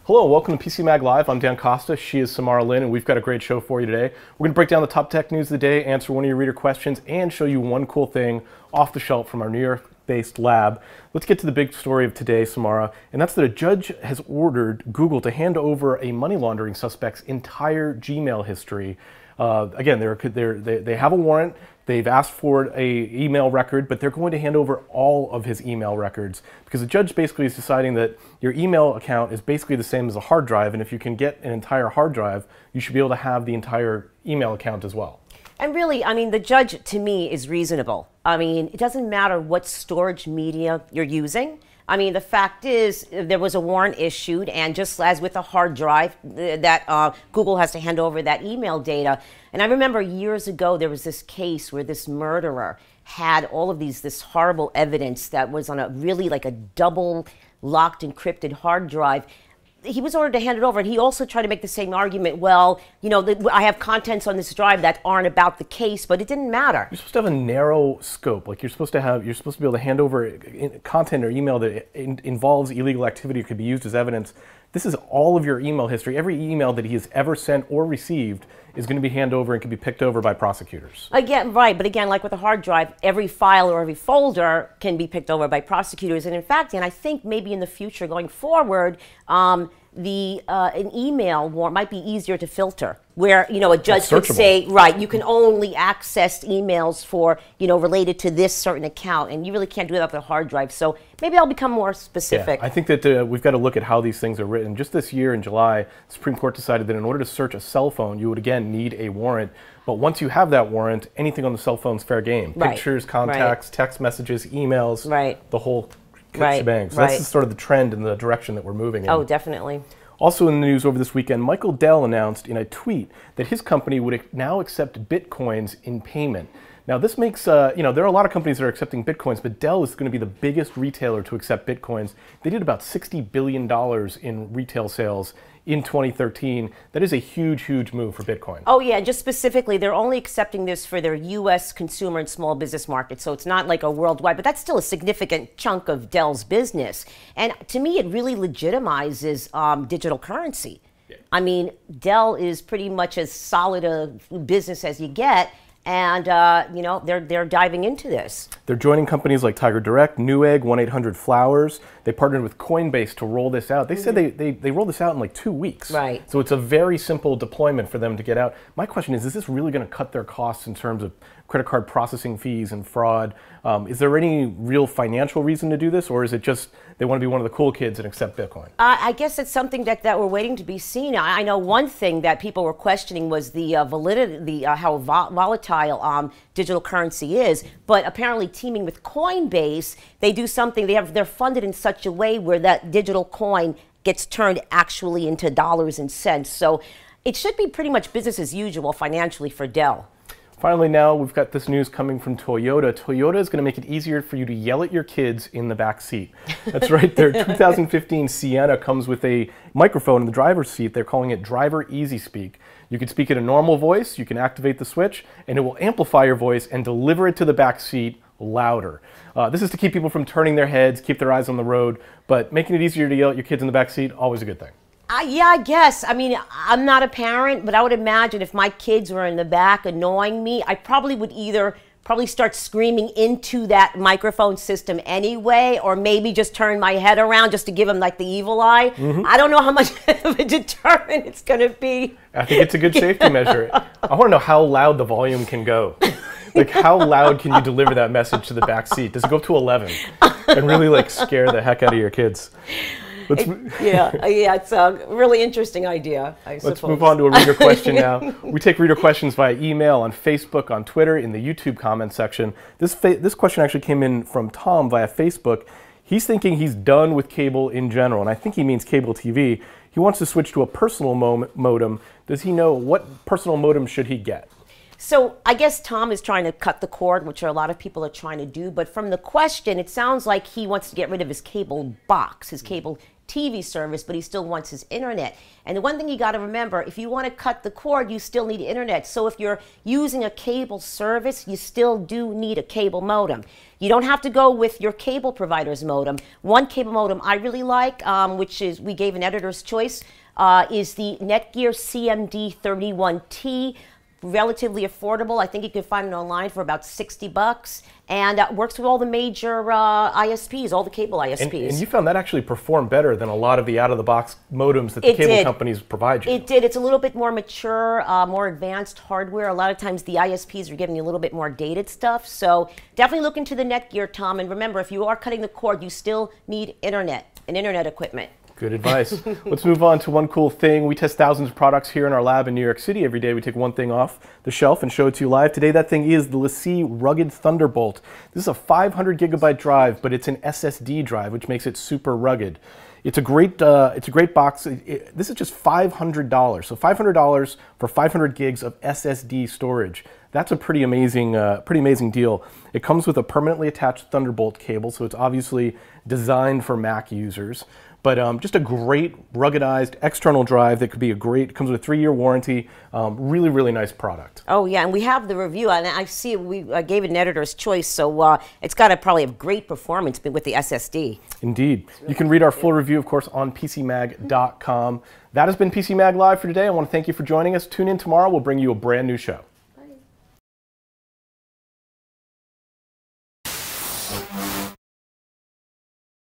Hello, welcome to PCMag Live. I'm Dan Costa, she is Samara Lynn, and we've got a great show for you today. We're going to break down the top tech news of the day, answer one of your reader questions, and show you one cool thing off the shelf from our New York-based lab. Let's get to the big story of today, Samara, and that's that a judge has ordered Google to hand over a money laundering suspect's entire Gmail history. Again, they have a warrant. They've asked for an email record, but they're going to hand over all of his email records because the judge basically is deciding that your email account is basically the same as a hard drive, and if you can get an entire hard drive, you should be able to have the entire email account as well. And really, I mean, the judge, to me, is reasonable. I mean, it doesn't matter what storage media you're using. I mean, the fact is, there was a warrant issued, and just as with a hard drive, that Google has to hand over that email data. And I remember years ago, there was this case where this murderer had all of this horrible evidence that was on a really like a double locked encrypted hard drive. He was ordered to hand it over, and he also tried to make the same argument. Well, you know, I have contents on this drive that aren't about the case, but it didn't matter. You're supposed to have a narrow scope. Like you're supposed to be able to hand over content or email that involves illegal activity or could be used as evidence. This is all of your email history. Every email that he has ever sent or received is going to be handed over and can be picked over by prosecutors. Again, right, but again, like with a hard drive, every file or every folder can be picked over by prosecutors. And in fact, and I think maybe in the future going forward, an email warrant might be easier to filter, where, you know, a judge could say, right, you can only access emails for, you know, related to this certain account, and you really can't do that with a hard drive. So maybe I'll become more specific. Yeah, I think that we've got to look at how these things are written. Just this year in July, the Supreme Court decided that in order to search a cell phone, you would again need a warrant. But once you have that warrant, anything on the cell phone is fair game. Right. Pictures, contacts, text messages, emails, the whole shebang. So that's sort of the trend and the direction that we're moving in. Oh, definitely. Also in the news over this weekend, Michael Dell announced in a tweet that his company would now accept Bitcoins in payment. Now this makes, you know, there are a lot of companies that are accepting Bitcoins, but Dell is going to be the biggest retailer to accept Bitcoins. They did about $60 billion in retail sales in 2013. That is a huge, huge move for Bitcoin. Oh yeah, just specifically, they're only accepting this for their U.S. consumer and small business market, so it's not like a worldwide, but that's still a significant chunk of Dell's business. And to me, it really legitimizes digital currency. Yeah. I mean, Dell is pretty much as solid a business as you get, and you know, they're diving into this. They're joining companies like Tiger Direct, Newegg, 1-800-Flowers. They partnered with Coinbase to roll this out. They said they rolled this out in like 2 weeks. Right. So it's a very simple deployment for them to get out. My question is this really going to cut their costs in terms of credit card processing fees and fraud? Is there any real financial reason to do this, or is it just they want to be one of the cool kids and accept Bitcoin? I guess it's something that we're waiting to be seen. I know one thing that people were questioning was the validity, how volatile digital currency is. But apparently, teaming with Coinbase, they do something. They're funded in such a way where that digital coin gets turned actually into dollars and cents. So it should be pretty much business as usual financially for Dell. Finally, now we've got this news coming from Toyota. Toyota is going to make it easier for you to yell at your kids in the back seat. That's right. Their 2015 Sienna comes with a microphone in the driver's seat. They're calling it Driver Easy Speak. You can speak in a normal voice, you can activate the switch, and it will amplify your voice and deliver it to the back seat louder. This is to keep people from turning their heads, keep their eyes on the road, but making it easier to yell at your kids in the back seat, always a good thing. Yeah, I guess. I mean, I'm not a parent, but I would imagine if my kids were in the back annoying me, I probably would either start screaming into that microphone system anyway, or maybe just turn my head around just to give them like the evil eye. I don't know how much of a deterrent it's going to be. I think it's a good safety measure. I want to know how loud the volume can go. Like, how loud can you deliver that message to the back seat? Does it go up to 11 and really like scare the heck out of your kids? Yeah, it's a really interesting idea, I suppose. Let's move on to a reader question now. We take reader questions via email, on Facebook, on Twitter, in the YouTube comment section. This question actually came in from Tom via Facebook. He's thinking he's done with cable in general, and I think he means cable TV. He wants to switch to a personal modem. Does he know what personal modem should he get? So I guess Tom is trying to cut the cord, which a lot of people are trying to do. But from the question, it sounds like he wants to get rid of his cable box, his cable TV service, but he still wants his internet. And the one thing you got to remember, if you want to cut the cord, you still need internet. So if you're using a cable service, you still do need a cable modem. You don't have to go with your cable provider's modem. One cable modem I really like, which is, we gave an editor's choice, is the Netgear CMD31T. Relatively affordable. I think you can find it online for about $60, and works with all the major ISPs, all the cable ISPs. And you found that actually performed better than a lot of the out-of-the-box modems that the cable companies provide you. It did. It's a little bit more mature, more advanced hardware. A lot of times the ISPs are giving you a little bit more dated stuff. So definitely look into the Netgear, Tom. And remember, if you are cutting the cord, you still need internet and internet equipment. Good advice. Let's move on to one cool thing. We test thousands of products here in our lab in New York City. Every day we take one thing off the shelf and show it to you live. Today that thing is the LaCie Rugged Thunderbolt. This is a 500 gigabyte drive, but it's an SSD drive, which makes it super rugged. It's a great box. This is just $500. So $500 for 500 gigs of SSD storage. That's a pretty amazing deal. It comes with a permanently attached Thunderbolt cable, so it's obviously designed for Mac users. But just a great ruggedized external drive that could be comes with a 3-year warranty. Really, really nice product. Oh yeah, and we have the review, and I see I gave it an editor's choice, so it's got to probably have great performance with the SSD. Indeed. You can read our full review, of course, on PCMag.com. That has been PCMag Live for today. I want to thank you for joining us. Tune in tomorrow. We'll bring you a brand new show.